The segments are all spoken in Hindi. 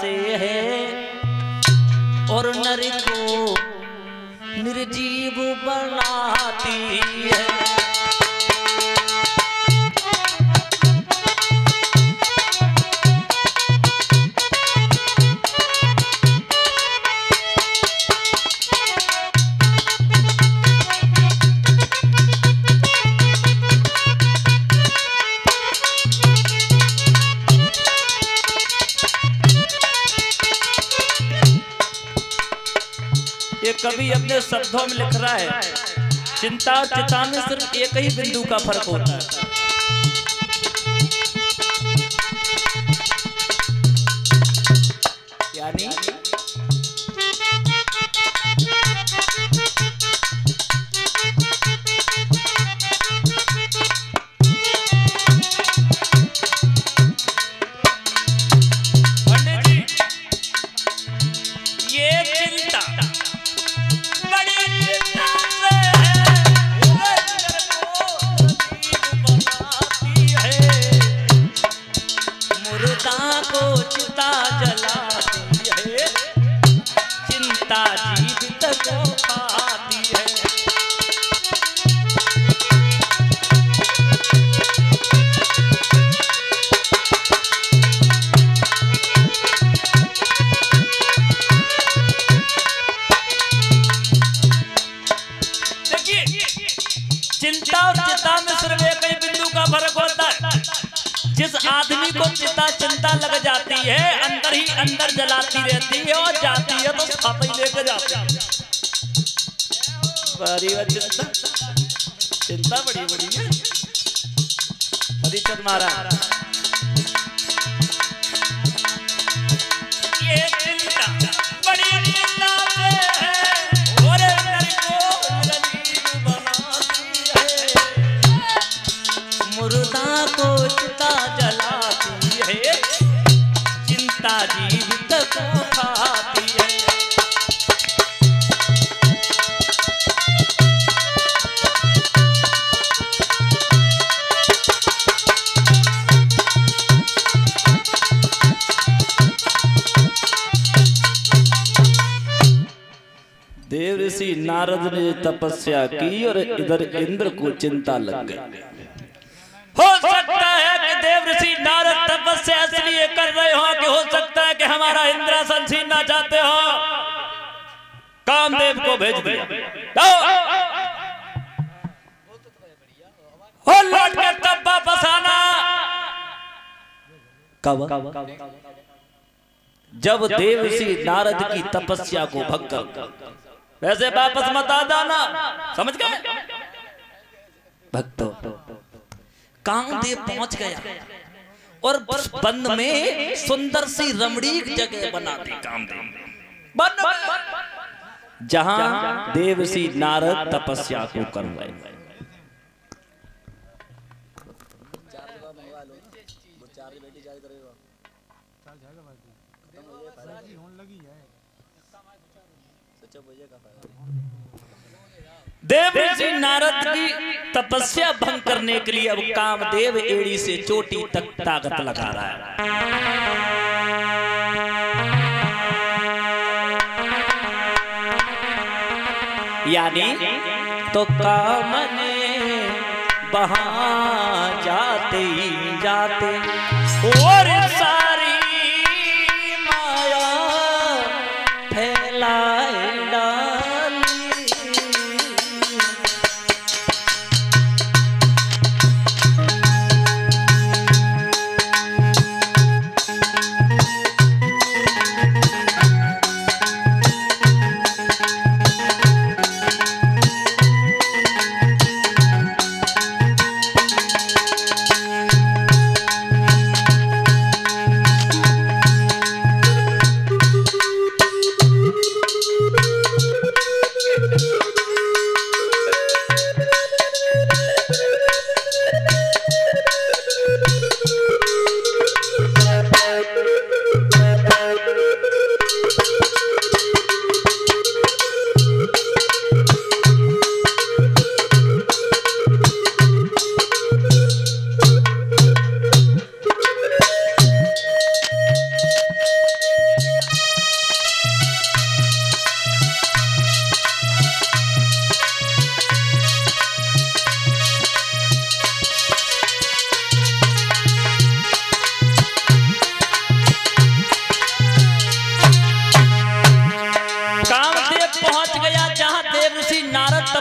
से है और नर को निर्जीव बनाती है। ये कवि अपने शब्दों में लिख रहा है, चिंता और चिता में सिर्फ एक ही बिंदु का फर्क होता है। यानी पंडित जी, ये चिंता को चिता जलाती है, चिंता जीवित को खाती है। देखिए, चिंता और चिता में सिर्फ एक ही बिंदु का फर्क होता है। जिस आदमी को चिंता लग जाती है, अंदर ही अंदर जलाती रहती है और जाती है तो साथ ही लेकर जाती है। चिंता बड़ी बड़ी है। हरिचंद महाराज, ये चिंता बड़ी चिंता है और नर को निर्जीव बनाती है, मुर्दा को चिता जलाती है, चिंता जीवित को खाती है। देव ऋषि नारद ने तपस्या की और इधर इंद्र को चिंता लग गई। हो सकता है कि देव ऋषि नारद तपस्या इसलिए कर रहे हो कि हो सकता है कि हमारा इंद्रासन छीनना चाहते हो। कामदेव को भेज दिया, हो लौट के तब वापस आना। कब? जब देव ऋषि नारद की तपस्या को भंग कर, वैसे वापस मत आ जाना, समझ गए भक्तों। कामदेव पहुंच गया और वन में सुंदर सी रमणीक जगह बना दी कामदेव, जहां देवसी नारद तपस्या को कर रहे। देव ऋषि नारद की तपस्या भंग करने के लिए अब कामदेव एड़ी से चोटी तक ताकत लगा रहा है। यानी तो काम ने वहां जाते ही जाते और सारी माया फैलाए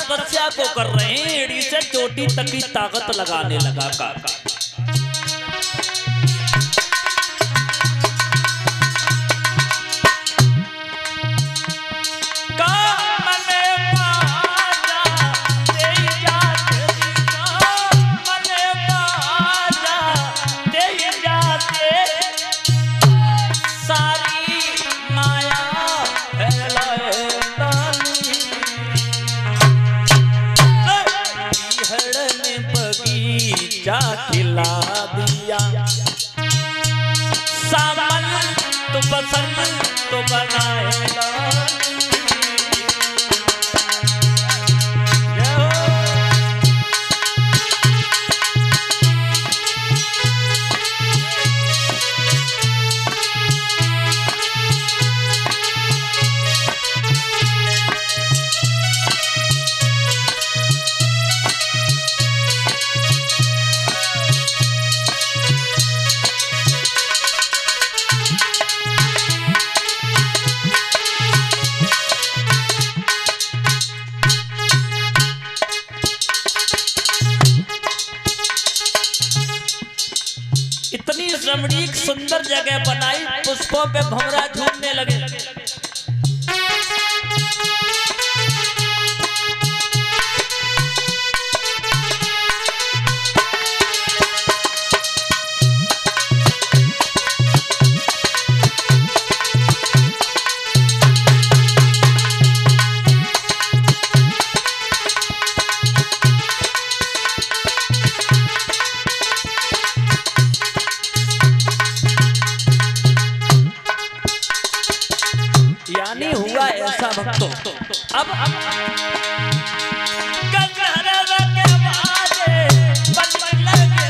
तपस्या को कर रहे हैं, एड़ी से चोटी तक की ताकत लगाने लगा काका। खिला दिया सावन तो पसंद तो बनाएगा। इतनी रमणीक सुंदर जगह बनाई, पुष्पों पे भंवरा झूमने लगे। यानी हुआ ऐसा भक्तों, अब गंधर्व के बाजे बजने लगे,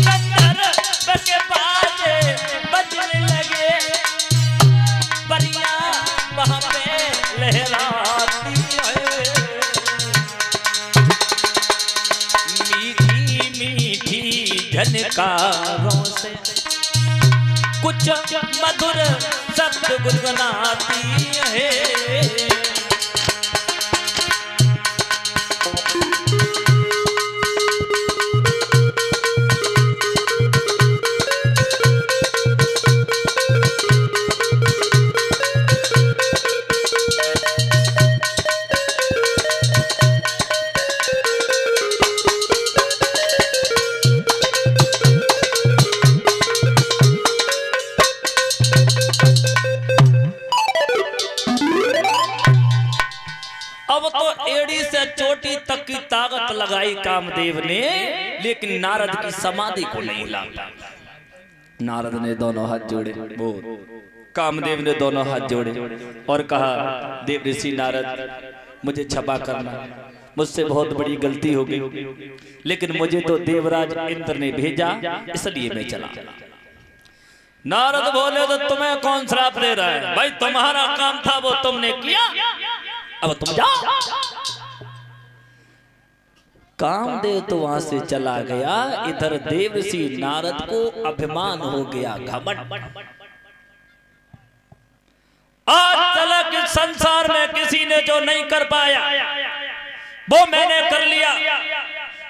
गंधर्व के बाजे बजने लगे, परियां वहां पे लहराती है, मीठी मीठी झनकारों से कुछ मधुर शब्द गुनगुनाती है। अब तो एड़ी से चोटी तक की ताकत लगाई कामदेव ने, लेकिन नारद की समाधि को नहीं लाया। नारद ने दोनों हाथ जोड़े, वो कामदेव ने दोनों हाथ जोड़े और कहा, देव ऋषि नारद मुझे क्षमा करना, मुझसे बहुत बड़ी गलती हो गई, लेकिन मुझे तो देवराज इंद्र ने भेजा इसलिए मैं चला। नारद बोले तो तुम्हें कौन श्राप दे रहा है भाई, तुम्हारा काम था वो तुमने किया, अब तुम जाओ। कामदेव तो वहां से चला गया, इधर देवर्षि नारद को अभिमान हो गया, घमंड। आज तक संसार में किसी ने जो नहीं कर पाया वो मैंने कर लिया,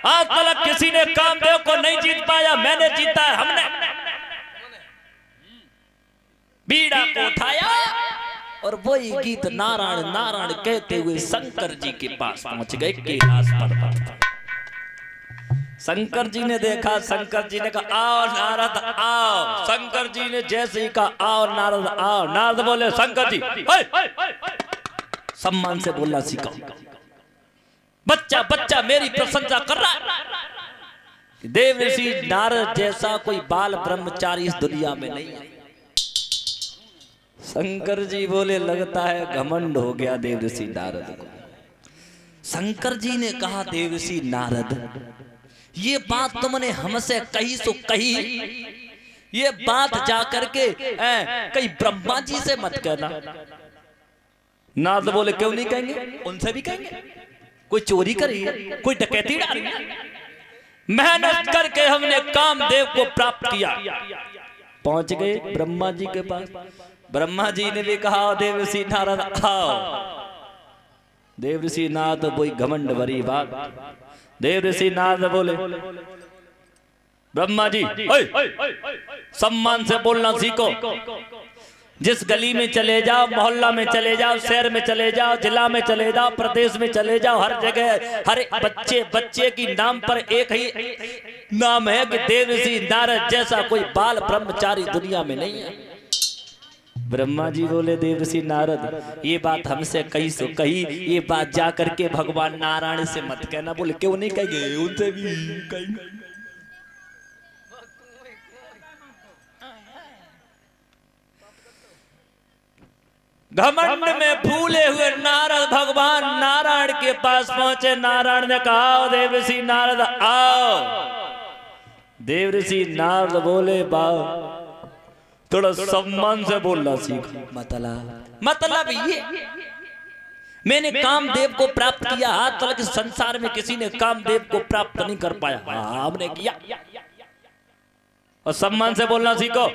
आज तक किसी ने कामदेव को नहीं जीत पाया, मैंने जीता है। हमने बीड़ा को उठाया और वही गीत नारायण नारायण कहते हुए शंकर जी के पास पहुंच गए, कैलाश पर्वत। शंकर जी ने देखा, शंकर जी ने कहा आओ नारद आओ। शंकर जी ने जैसे ही कहा आओ नारद आओ, नारद बोले शंकर जी सम्मान से बोलना सीखो, बच्चा बच्चा मेरी प्रशंसा कर रहा है। देवर्षि नारद जैसा कोई बाल ब्रह्मचारी इस दुनिया में नहीं है। शंकर जी बोले लगता है घमंड हो गया देवर्षि नारद को। शंकर जी ने कहा देवर्षि नारद ये बात तुमने हमसे कही सो कही, ये बात जाकर के कहीं ब्रह्मा जी से मत कहना। नारद बोले क्यों नहीं कहेंगे, उनसे भी कहेंगे। कोई चोरी करी है, कोई डकैती डाली है, मेहनत करके हमने कामदेव को प्राप्त किया। पहुंच गए ब्रह्मा जी के पास। ब्रह्मा जी ने भी कहा देवर्षि नारद आओ। देव ऋषि नारद वही घमंड भरी बात। देव ऋषि नारद बोले ब्रह्मा जी सम्मान से बोलना सीखो। जिस गली में चले जाओ, मोहल्ला में चले जाओ, शहर में चले जाओ, जिला में चले जाओ, प्रदेश में चले जाओ, हर जगह हर बच्चे की नाम पर एक ही नाम है कि देव ऋषि नारद जैसा कोई बाल ब्रह्मचारी दुनिया में नहीं है। ब्रह्मा जी बोले देव ऋषि नारद ये बात हमसे कही, ये बात जा करके भगवान नारायण से मत कहना। बोले क्यों नहीं कहेंगे, उनसे भी कहेंगे। घमंड में फूले हुए नारद भगवान नारायण के पास पहुंचे। नारायण ने कहा देव ऋषि नारद आओ। देव ऋषि नारद बोले बाओ थोड़ा सम्मान से बोलना सीख। मतलब ये मैंने कामदेव को प्राप्त किया, हाथ तक संसार में किसी ने कामदेव को प्राप्त नहीं कर पाया, हमने किया। और सम्मान से बोलना सीखो।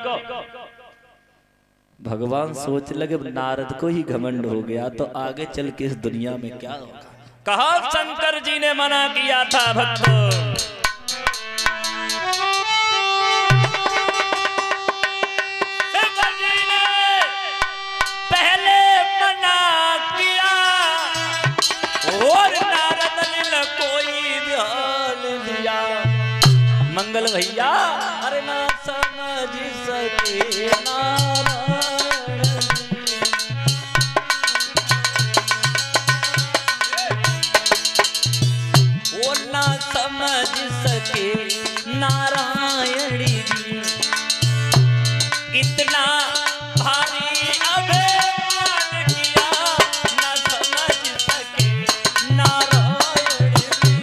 भगवान सोच लगे नारद को ही घमंड हो गया तो आगे चल के इस दुनिया में क्या होगा। कहा शंकर जी ने मना किया था भक्तों, शंकर जी ने पहले मना किया और नारद ने कोई ध्यान दिया। मंगल भैया अरे ना समझ सके नारायण, ना समझ सके नारायण जी इतना भारी अभिमान किया, ना समझ सके नारायण जी।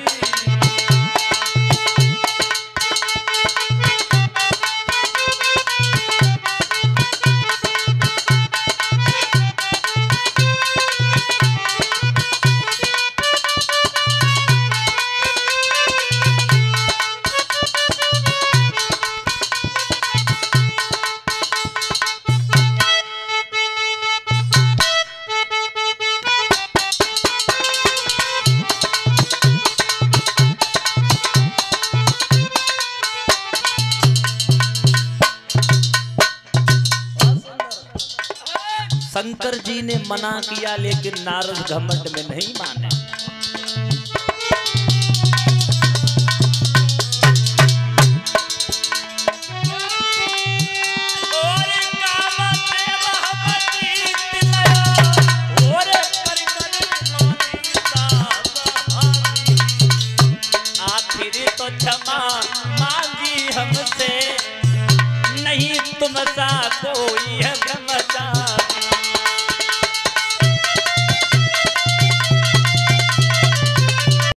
शंकर जी ने मना किया लेकिन नारद घमंड में नहीं माने। आखिर तो क्षमा मांगी हमसे, नहीं तुम सा कोई